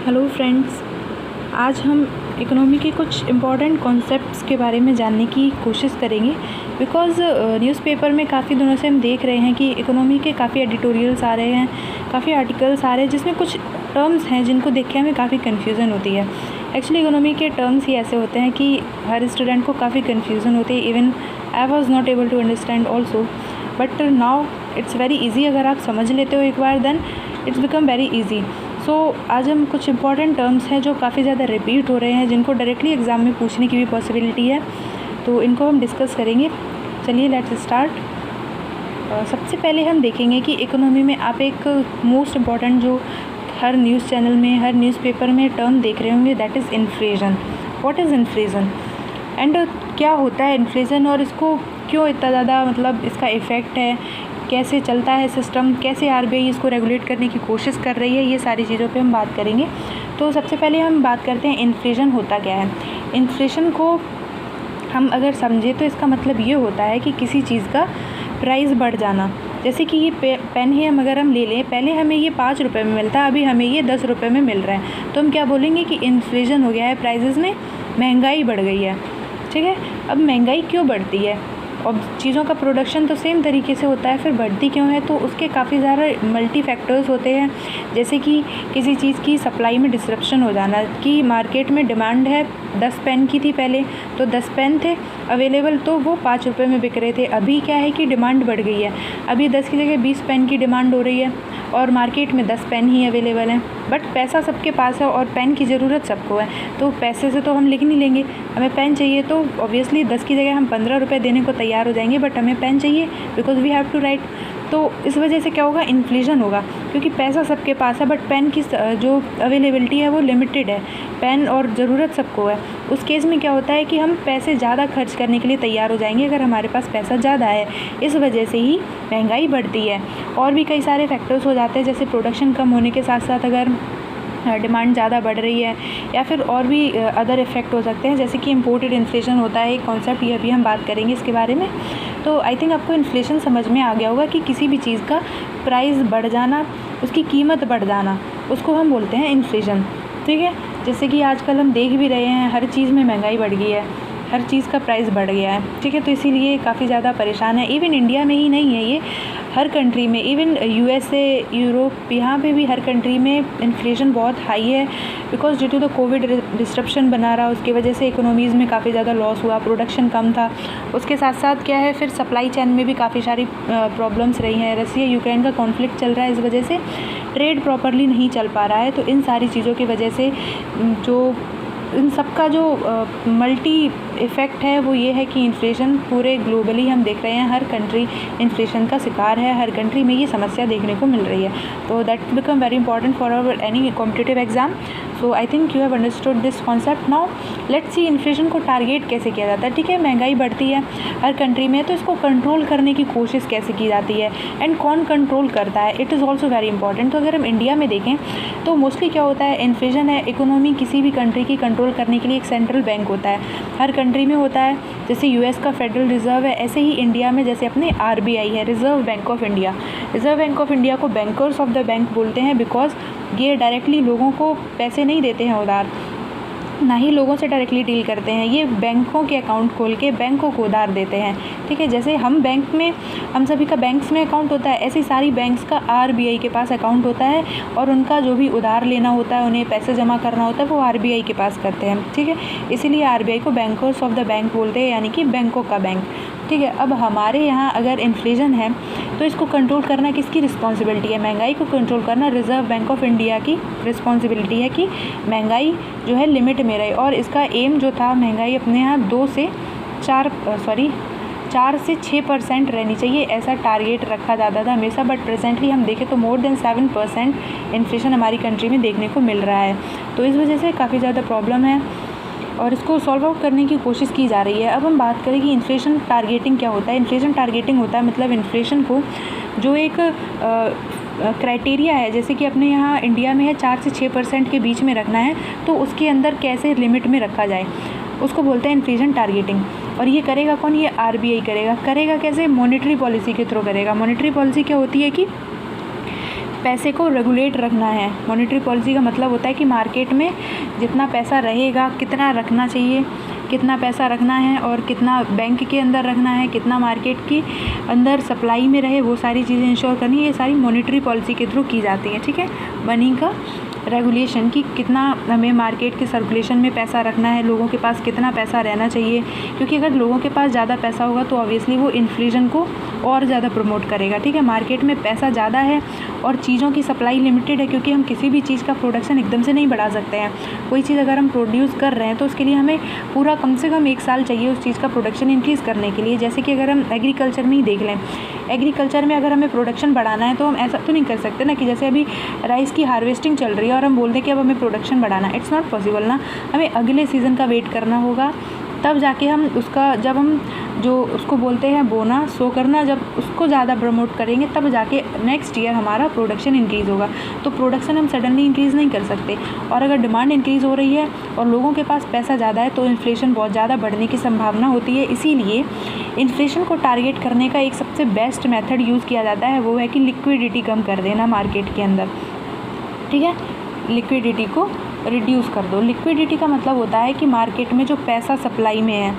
Hello friends, आज हम economy के कुछ इम्पॉर्टेंट कॉन्सेप्ट्स के बारे में जानने की कोशिश करेंगे। बिकॉज़ न्यूज़पेपर में काफ़ी दिनों से हम देख रहे हैं कि इकोनॉमी के काफ़ी एडिटोरियल्स आ रहे हैं, काफ़ी आर्टिकल्स आ रहे हैं जिसमें कुछ टर्म्स हैं जिनको देख के हमें काफ़ी कन्फ्यूज़न होती है। एक्चुअली इकोनॉमी के टर्म्स ही ऐसे होते हैं कि हर स्टूडेंट को काफ़ी कन्फ्यूज़न होती है। Even I was not able to understand also, but now it's very easy. अगर आप समझ लेते हो एक बार, then it's become very easy. So आज हम कुछ इंपॉर्टेंट टर्म्स हैं जो काफ़ी ज़्यादा रिपीट हो रहे हैं, जिनको डायरेक्टली एग्ज़ाम में पूछने की भी पॉसिबिलिटी है, तो इनको हम डिस्कस करेंगे। चलिए लेट्स स्टार्ट। सबसे पहले हम देखेंगे कि इकोनॉमी में आप एक मोस्ट इम्पॉर्टेंट जो हर न्यूज़ चैनल में, हर न्यूज़पेपर में टर्म देख रहे होंगे, that is inflation. What is inflation and क्या होता है इन्फ्लेशन, और इसको क्यों इतना ज़्यादा इसका इफ़ेक्ट है, कैसे चलता है सिस्टम, कैसे आरबीआई इसको रेगुलेट करने की कोशिश कर रही है, ये सारी चीज़ों पे हम बात करेंगे। तो सबसे पहले हम बात करते हैं इन्फ्लेशन होता क्या है। इन्फ्लेशन को हम अगर समझें तो इसका मतलब ये होता है कि किसी चीज़ का प्राइस बढ़ जाना। जैसे कि ये पेन है, अगर हम ले लें, पहले हमें ये 5 रुपये में मिलता, अभी हमें ये 10 रुपये में मिल रहा है, तो हम क्या बोलेंगे कि इन्फ्लेशन हो गया है, प्राइजेज़ में महंगाई बढ़ गई है। ठीक है, अब महंगाई क्यों बढ़ती है? और चीज़ों का प्रोडक्शन तो सेम तरीके से होता है, फिर बढ़ती क्यों है? तो उसके काफ़ी सारे मल्टी फैक्टर्स होते हैं। जैसे कि किसी चीज़ की सप्लाई में डिसरप्शन हो जाना, कि मार्केट में डिमांड है 10 पेन की थी पहले, तो 10 पेन थे अवेलेबल, तो वो 5 रुपये में बिक रहे थे। अभी क्या है कि डिमांड बढ़ गई है, अभी 10 की जगह 20 पेन की डिमांड हो रही है और मार्केट में 10 पेन ही अवेलेबल हैं। बट पैसा सबके पास है और पेन की ज़रूरत सबको है, तो पैसे से तो हम लिख नहीं लेंगे। हमें पेन चाहिए तो ऑब्वियसली 10 की जगह हम 15 रुपये देने को तैयार हो जाएंगे, बट हमें पेन चाहिए because we have to write. तो इस वजह से क्या होगा, इन्फ्लेशन होगा, क्योंकि पैसा सबके पास है बट पेन की जो अवेलेबिलिटी है वो लिमिटेड है। पेन और ज़रूरत सबको है। उस केस में क्या होता है कि हम पैसे ज़्यादा खर्च करने के लिए तैयार हो जाएंगे अगर हमारे पास पैसा ज़्यादा है। इस वजह से ही महंगाई बढ़ती है। और भी कई सारे फैक्टर्स हो जाते हैं, जैसे प्रोडक्शन कम होने के साथ साथ अगर डिमांड ज़्यादा बढ़ रही है, या फिर और भी अदर इफ़ेक्ट हो सकते हैं, जैसे कि इम्पोर्टेड इन्फ्लेशन होता है एक कॉन्सेप्ट, ये अभी हम बात करेंगे इसके बारे में। तो आई थिंक आपको इन्फ्लेशन समझ में आ गया होगा कि किसी भी चीज़ का प्राइस बढ़ जाना, उसकी कीमत बढ़ जाना, उसको हम बोलते हैं इन्फ्लेशन। ठीक है, जैसे कि आजकल हम देख भी रहे हैं हर चीज़ में महंगाई बढ़ गई है, हर चीज़ का प्राइस बढ़ गया है। ठीक है, तो इसीलिए काफ़ी ज़्यादा परेशान है। इवन इंडिया में ही नहीं है ये, हर कंट्री में, इवन यूएसए, यूरोप, यहाँ पे भी हर कंट्री में इन्फ्लेशन बहुत हाई है। Because due to the Covid disruption बना रहा, उसकी वजह से इकोनॉमीज़ में काफ़ी ज़्यादा लॉस हुआ, प्रोडक्शन कम था। उसके साथ साथ क्या है, फिर सप्लाई चेन में भी काफ़ी सारी प्रॉब्लम्स रही हैं। रसिया यूक्रेन का कॉन्फ्लिक्ट चल रहा है, इस वजह से ट्रेड प्रॉपरली नहीं चल पा रहा है। तो इन सारी चीज़ों की वजह से जो इन सब का जो मल्टी इफ़ेक्ट है वो ये है कि इन्फ्लेशन पूरे ग्लोबली हम देख रहे हैं, हर कंट्री इन्फ्लेशन का शिकार है, हर कंट्री में ये समस्या देखने को मिल रही है। तो that become very important for our any competitive exam. So I think you have understood this concept. Now let's see inflation को टारगेट कैसे किया जाता है। ठीक है, महंगाई बढ़ती है हर कंट्री में, तो इसको कंट्रोल करने की कोशिश कैसे की जाती है एंड कौन कंट्रोल करता है, it is also very important. तो अगर हम इंडिया में देखें तो मोस्टली क्या होता है, इन्फ्लेशन है, इकोनॉमी किसी भी कंट्री की कंट्रोल करने के लिए एक सेंट्रल बैंक होता है, हर कंट्री में होता है। जैसे यूएस का फेडरल रिजर्व है, ऐसे ही इंडिया में जैसे अपने आरबीआई है, reserve bank of India. Reserve bank of India को बैंकर्स ऑफ द बैंक बोलते हैं, बिकॉज ये डायरेक्टली लोगों को पैसे नहीं देते हैं उधार, ना ही लोगों से डायरेक्टली डील करते हैं। ये बैंकों के अकाउंट खोल के बैंकों को उधार देते हैं। ठीक है, जैसे हम बैंक में, हम सभी का बैंक्स में अकाउंट होता है, ऐसे सारी बैंक्स का आरबीआई के पास अकाउंट होता है, और उनका जो भी उधार लेना होता है, उन्हें पैसे जमा करना होता है, वो आरबीआई के पास करते हैं। ठीक है, इसीलिए आरबीआई को बैंकर्स ऑफ द बैंक बोलते हैं, यानी कि बैंकों का बैंक। ठीक है, अब हमारे यहाँ अगर इन्फ्लेशन है तो इसको कंट्रोल करना किसकी रिस्पॉन्सिबिलिटी है? महंगाई को कंट्रोल करना रिजर्व बैंक ऑफ इंडिया की रिस्पॉन्सिबिलिटी है, कि महंगाई जो है लिमिट में रहे। और इसका एम जो था, महंगाई अपने यहाँ 4 से 6% रहनी चाहिए, ऐसा टारगेट रखा जाता था हमेशा। बट प्रेजेंटली हम देखें तो मोर देन 7% इन्फ्लेशन हमारी कंट्री में देखने को मिल रहा है। तो इस वजह से काफ़ी ज़्यादा प्रॉब्लम है और इसको सॉल्व आउट करने की कोशिश की जा रही है। अब हम बात करें कि इन्फ्लेशन टारगेटिंग क्या होता है। इन्फ्लेशन टारगेटिंग होता है मतलब इन्फ्लेशन को जो एक क्राइटेरिया है, जैसे कि अपने यहाँ इंडिया में है 4 से 6% के बीच में रखना है, तो उसके अंदर कैसे लिमिट में रखा जाए, उसको बोलते हैं इन्फ्लेशन टारगेटिंग। और ये करेगा कौन? ये आरबीआई करेगा। करेगा कैसे? मॉनेटरी पॉलिसी के थ्रू करेगा। मॉनेटरी पॉलिसी क्या होती है कि पैसे को रेगुलेट रखना है। मॉनेटरी पॉलिसी का मतलब होता है कि मार्केट में जितना पैसा रहेगा कितना रखना चाहिए, कितना पैसा रखना है और कितना बैंक के अंदर रखना है, कितना मार्केट के अंदर सप्लाई में रहे, वो सारी चीज़ें इंश्योर करनी है। ये सारी मॉनेटरी पॉलिसी के थ्रू की जाती है, ठीक है। मनी का रेगुलेशन की कितना हमें मार्केट के सर्कुलेशन में पैसा रखना है, लोगों के पास कितना पैसा रहना चाहिए, क्योंकि अगर लोगों के पास ज़्यादा पैसा होगा तो ऑब्वियसली वो इन्फ्लेशन को और ज़्यादा प्रमोट करेगा, ठीक है। मार्केट में पैसा ज़्यादा है और चीज़ों की सप्लाई लिमिटेड है, क्योंकि हम किसी भी चीज़ का प्रोडक्शन एकदम से नहीं बढ़ा सकते हैं। कोई चीज़ अगर हम प्रोड्यूस कर रहे हैं तो उसके लिए हमें पूरा कम से कम 1 साल चाहिए उस चीज़ का प्रोडक्शन इंक्रीज़ करने के लिए। जैसे कि अगर हम एग्रीकल्चर में ही देख लें, एग्रीकल्चर में अगर हमें प्रोडक्शन बढ़ाना है तो हम ऐसा तो नहीं कर सकते ना कि जैसे अभी राइस की हार्वेस्टिंग चल रही है और हम बोल दें कि अब हमें प्रोडक्शन बढ़ाना है। इट्स नॉट पॉसिबल ना, हमें अगले सीज़न का वेट करना होगा, तब जाके हम उसका, जब हम जो उसको बोलते हैं बोना, सो करना, जब उसको ज़्यादा प्रमोट करेंगे तब जाके नेक्स्ट ईयर हमारा प्रोडक्शन इंक्रीज़ होगा। तो प्रोडक्शन हम सडनली इंक्रीज़ नहीं कर सकते, और अगर डिमांड इंक्रीज़ हो रही है और लोगों के पास पैसा ज़्यादा है तो इन्फ्लेशन बहुत ज़्यादा बढ़ने की संभावना होती है। इसीलिए इन्फ्लेशन को टारगेट करने का एक सबसे बेस्ट मेथड यूज़ किया जाता है, वो है कि लिक्विडिटी कम कर देना मार्केट के अंदर, ठीक है। लिक्विडिटी को रिड्यूस कर दो। लिक्विडिटी का मतलब होता है कि मार्केट में जो पैसा सप्लाई में है,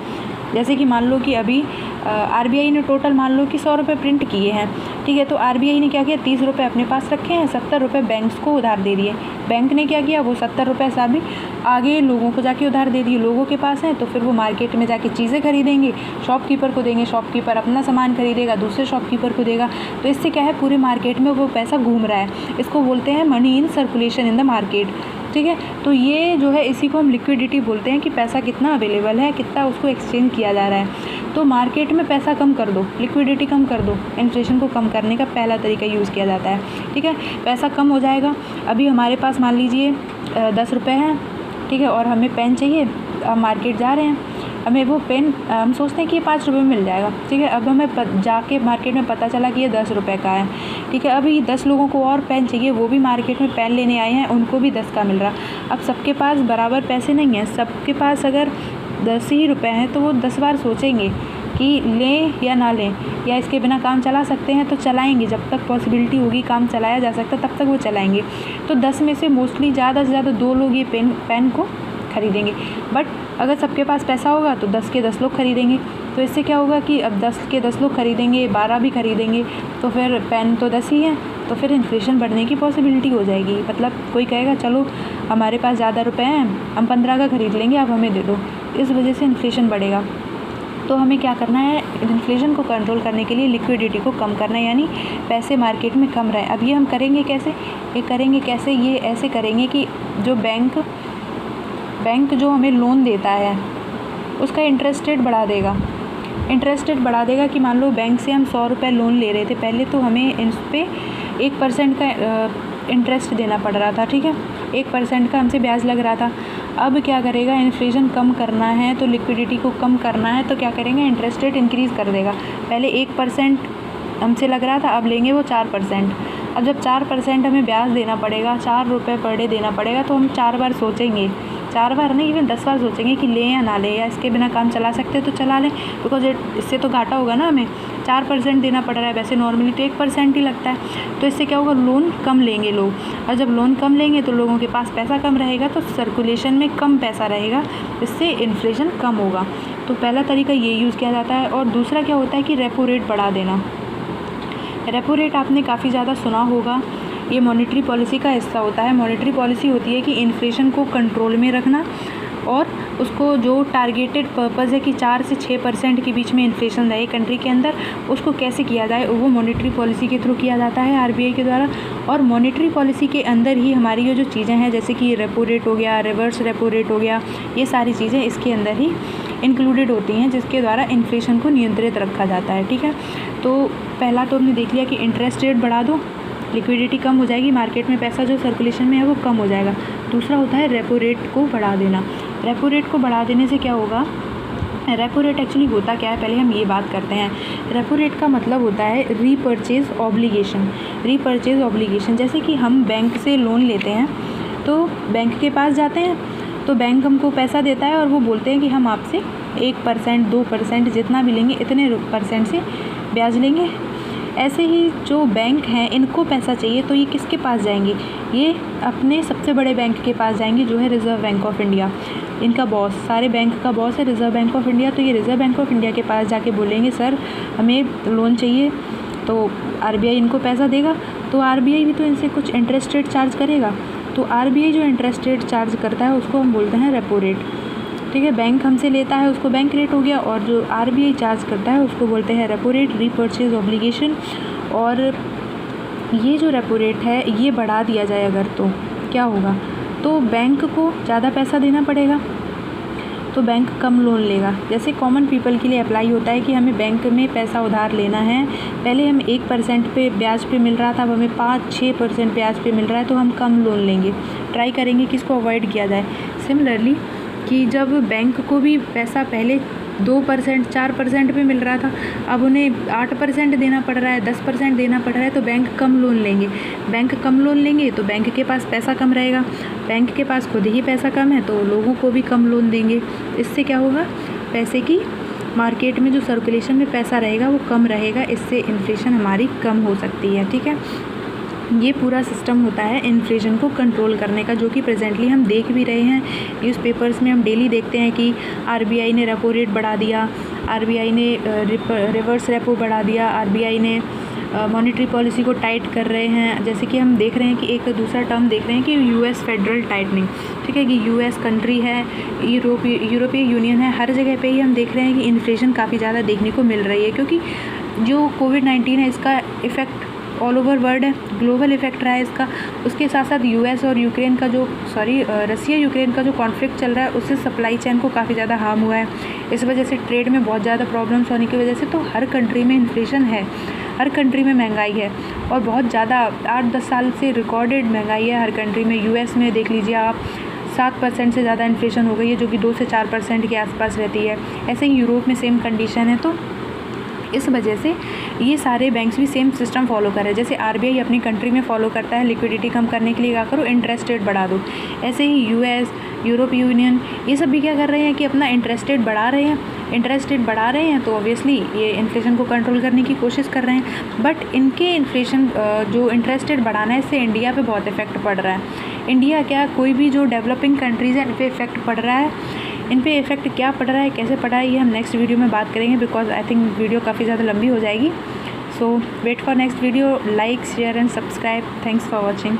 जैसे कि मान लो कि अभी आरबीआई ने टोटल मान लो कि 100 रुपये प्रिंट किए हैं, ठीक है। तो आरबीआई ने क्या किया, 30 रुपये अपने पास रखे हैं, 70 रुपये बैंक्स को उधार दे दिए। बैंक ने क्या किया, वो 70 रुपये सा भी आगे लोगों को जाके उधार दे दिए। लोगों के पास हैं तो फिर वो मार्केट में जाके चीज़ें खरीदेंगे, शॉपकीपर को देंगे, शॉपकीपर अपना सामान खरीदेगा, दूसरे शॉपकीपर को देगा। तो इससे क्या है, पूरे मार्केट में वो पैसा घूम रहा है। इसको बोलते हैं money in circulation in the market, ठीक है। तो ये जो है, इसी को हम लिक्विडिटी बोलते हैं कि पैसा कितना अवेलेबल है, कितना उसको एक्सचेंज किया जा रहा है। तो मार्केट में पैसा कम कर दो, लिक्विडिटी कम कर दो, इन्फ्लेशन को कम करने का पहला तरीका यूज़ किया जाता है, ठीक है। पैसा कम हो जाएगा। अभी हमारे पास मान लीजिए 10 रुपये हैं, ठीक है, और हमें पेन चाहिए, अब मार्केट जा रहे हैं, हमें वो पेन हम सोचते हैं कि ये 5 रुपये में मिल जाएगा, ठीक है। अब हमें जाके मार्केट में पता चला कि ये 10 रुपये का है, ठीक है। अभी 10 लोगों को और पेन चाहिए, वो भी मार्केट में पेन लेने आए हैं, उनको भी 10 का मिल रहा। अब सबके पास बराबर पैसे नहीं हैं, सबके पास अगर 10 ही रुपये हैं तो वो 10 बार सोचेंगे कि लें या ना लें, या इसके बिना काम चला सकते हैं तो चलाएंगे। जब तक पॉसिबिलिटी होगी काम चलाया जा सकता तब तक वो चलाएंगे। तो 10 में से मोस्टली ज़्यादा से ज़्यादा 2 लोग ये पेन को खरीदेंगे। बट अगर सबके पास पैसा होगा तो 10 के 10 लोग खरीदेंगे। तो इससे क्या होगा कि अब 10 के 10 लोग खरीदेंगे, 12 भी खरीदेंगे, तो फिर पेन तो 10 ही है, तो फिर इन्फ्लेशन बढ़ने की पॉसिबिलिटी हो जाएगी। मतलब कोई कहेगा चलो हमारे पास ज़्यादा रुपए हैं, हम 15 का खरीद लेंगे, आप हमें दे दो। इस वजह से इन्फ्लेशन बढ़ेगा। तो हमें क्या करना है, इन्फ्लेशन को कंट्रोल करने के लिए लिक्विडिटी को कम करना है, यानी पैसे मार्केट में कम रहे। अब ये हम करेंगे कैसे, ये ऐसे करेंगे कि जो बैंक जो हमें लोन देता है उसका इंटरेस्ट रेट बढ़ा देगा। इंटरेस्ट रेट बढ़ा देगा कि मान लो बैंक से हम 100 रुपये लोन ले रहे थे पहले, तो हमें इस पर 1% का इंटरेस्ट देना पड़ रहा था, ठीक है। 1% का हमसे ब्याज लग रहा था। अब क्या करेगा, इन्फ्लेशन कम करना है तो लिक्विडिटी को कम करना है तो क्या करेंगे, इंटरेस्ट रेट इंक्रीज़ कर देगा। पहले 1% हमसे लग रहा था, अब लेंगे वो 4%। अब जब 4% हमें ब्याज देना पड़ेगा, 4 रुपये पर डे देना पड़ेगा, तो हम 4 बार सोचेंगे, 4 बार नहीं, इवन 10 बार सोचेंगे कि लें या ना लें, या इसके बिना काम चला सकते हैं तो चला लें, बिकॉज इससे तो घाटा होगा ना, हमें 4% देना पड़ रहा है, वैसे नॉर्मली तो 1% ही लगता है। तो इससे क्या होगा, लोन कम लेंगे लोग, और जब लोन कम लेंगे तो लोगों के पास पैसा कम रहेगा, तो सर्कुलेशन में कम पैसा रहेगा, इससे इन्फ्लेशन कम होगा। तो पहला तरीका ये यूज़ किया जाता है। और दूसरा क्या होता है कि रेपो रेट बढ़ा देना। रेपो रेट आपने काफ़ी ज़्यादा सुना होगा, ये मॉनेटरी पॉलिसी का हिस्सा होता है। मॉनेटरी पॉलिसी होती है कि इन्फ्लेशन को कंट्रोल में रखना, और उसको जो टारगेटेड पर्पज़ है कि 4 से 6% के बीच में इन्फ्लेशन रहे कंट्री के अंदर, उसको कैसे किया जाए, वो मॉनेटरी पॉलिसी के थ्रू किया जाता है, आरबीआई के द्वारा। और मॉनेटरी पॉलिसी के अंदर ही हमारी ये जो चीज़ें हैं, जैसे कि रेपो रेट हो गया, रिवर्स रेपो रेट हो गया, ये सारी चीज़ें इसके अंदर ही इंक्लूडेड होती हैं, जिसके द्वारा इन्फ्लेशन को नियंत्रित रखा जाता है, ठीक है। तो पहला तो हमने देख लिया कि इंटरेस्ट रेट बढ़ा दो, लिक्विडिटी कम हो जाएगी, मार्केट में पैसा जो सर्कुलेशन में है वो कम हो जाएगा। दूसरा होता है रेपो रेट को बढ़ा देना। रेपो रेट को बढ़ा देने से क्या होगा, रेपो रेट एक्चुअली होता क्या है, पहले हम ये बात करते हैं। रेपो रेट का मतलब होता है रीपर्चेज ऑब्लिगेशन। रीपर्चेज ऑब्लिगेशन, जैसे कि हम बैंक से लोन लेते हैं, तो बैंक के पास जाते हैं, तो बैंक हमको पैसा देता है और वो बोलते हैं कि हम आपसे 1%, 2%, जितना भी लेंगे इतने % से ब्याज लेंगे। ऐसे ही जो बैंक हैं इनको पैसा चाहिए तो ये किसके पास जाएंगे, ये अपने सबसे बड़े बैंक के पास जाएंगे जो है रिज़र्व बैंक ऑफ इंडिया। इनका बॉस, सारे बैंक का बॉस है रिज़र्व बैंक ऑफ इंडिया। तो ये रिज़र्व बैंक ऑफ इंडिया के पास जाके बोलेंगे सर हमें लोन चाहिए, तो आरबीआई इनको पैसा देगा। तो आरबीआई भी तो इनसे कुछ इंटरेस्ट रेट चार्ज करेगा। तो आरबीआई जो इंटरेस्ट रेट चार्ज करता है उसको हम बोलते हैं रेपो रेट। ठीक है, बैंक हमसे लेता है उसको बैंक रेट हो गया, और जो आरबीआई चार्ज करता है उसको बोलते हैं रेपो रेट, रीपर्चेज ऑब्लिगेशन। और ये जो रेपो रेट है ये बढ़ा दिया जाए अगर तो क्या होगा, तो बैंक को ज़्यादा पैसा देना पड़ेगा, तो बैंक कम लोन लेगा। जैसे कॉमन पीपल के लिए अप्लाई होता है कि हमें बैंक में पैसा उधार लेना है, पहले हम 1% पे ब्याज पे मिल रहा था, अब हमें 5-6% ब्याज पे मिल रहा है, तो हम कम लोन लेंगे, ट्राई करेंगे कि इसको अवॉइड किया जाए। सिमिलरली कि जब बैंक को भी पैसा पहले 2% 4% पे मिल रहा था, अब उन्हें 8% देना पड़ रहा है, 10% देना पड़ रहा है, तो बैंक कम लोन लेंगे। बैंक कम लोन लेंगे तो बैंक के पास पैसा कम रहेगा, बैंक के पास खुद ही पैसा कम है तो लोगों को भी कम लोन देंगे। इससे क्या होगा, पैसे की मार्केट में जो सर्कुलेशन में पैसा रहेगा वो कम रहेगा, इससे इन्फ्लेशन हमारी कम हो सकती है। ठीक है, ये पूरा सिस्टम होता है इन्फ्लेशन को कंट्रोल करने का, जो कि प्रेजेंटली हम देख भी रहे हैं। न्यूज़पेपर्स में हम डेली देखते हैं कि आरबीआई ने रेपो रेट बढ़ा दिया, आरबीआई ने रिवर्स रेपो बढ़ा दिया, आरबीआई ने मॉनेटरी पॉलिसी को टाइट कर रहे हैं। जैसे कि हम देख रहे हैं कि एक दूसरा टर्म देख रहे हैं कि यूएस फेडरल टाइटनिंग। ठीक है, कि यूएस कंट्री है, यूरोपीय यूनियन है, हर जगह पे ही हम देख रहे हैं कि इन्फ्लेशन काफ़ी ज़्यादा देखने को मिल रही है, क्योंकि जो कोविड-19 है इसका इफ़ेक्ट ऑल ओवर वर्ल्ड है, ग्लोबल इफेक्ट रहा है इसका। उसके साथ साथ यूएस और यूक्रेन का जो रसिया यूक्रेन का जो कॉन्फ्लिक्ट चल रहा है उससे सप्लाई चेन को काफ़ी ज़्यादा हार्म हुआ है। इस वजह से ट्रेड में बहुत ज़्यादा प्रॉब्लम्स होने की वजह से तो हर कंट्री में इन्फ्लेशन है, हर कंट्री में महंगाई है, और बहुत ज़्यादा 8-10 साल से रिकॉर्डेड महंगाई है हर कंट्री में। यूएस में देख लीजिए आप 7% से ज़्यादा इन्फ्लेशन हो गई है, जो कि 2 से 4% के आसपास रहती है। ऐसे ही यूरोप में सेम कंडीशन है। तो इस वजह से ये सारे बैंक्स भी सेम सिस्टम फॉलो कर रहे हैं। जैसे आरबीआई अपनी कंट्री में फॉलो करता है लिक्विडिटी कम करने के लिए क्या करो, इंटरेस्ट रेट बढ़ा दो, ऐसे ही यूएस, यूरोपीय यूनियन ये सब भी क्या कर रहे हैं कि अपना इंटरेस्ट रेट बढ़ा रहे हैं। इंटरेस्ट रेट बढ़ा रहे हैं तो ऑब्वियसली ये इन्फ्लेशन को कंट्रोल करने की कोशिश कर रहे हैं। बट इनके इन्फ्लेशन जो इंटरेस्ट रेट बढ़ाना है इससे इंडिया पे बहुत इफेक्ट पड़ रहा है। इंडिया क्या, कोई भी जो डेवलपिंग कंट्रीज़ हैं इन पर इफेक्ट पड़ रहा है। इन पे इफेक्ट क्या पड़ रहा है, कैसे पड़ रहा है, ये हम नेक्स्ट वीडियो में बात करेंगे, बिकॉज आई थिंक वीडियो काफ़ी ज़्यादा लंबी हो जाएगी। So wait for next video, like share and subscribe. Thanks for watching.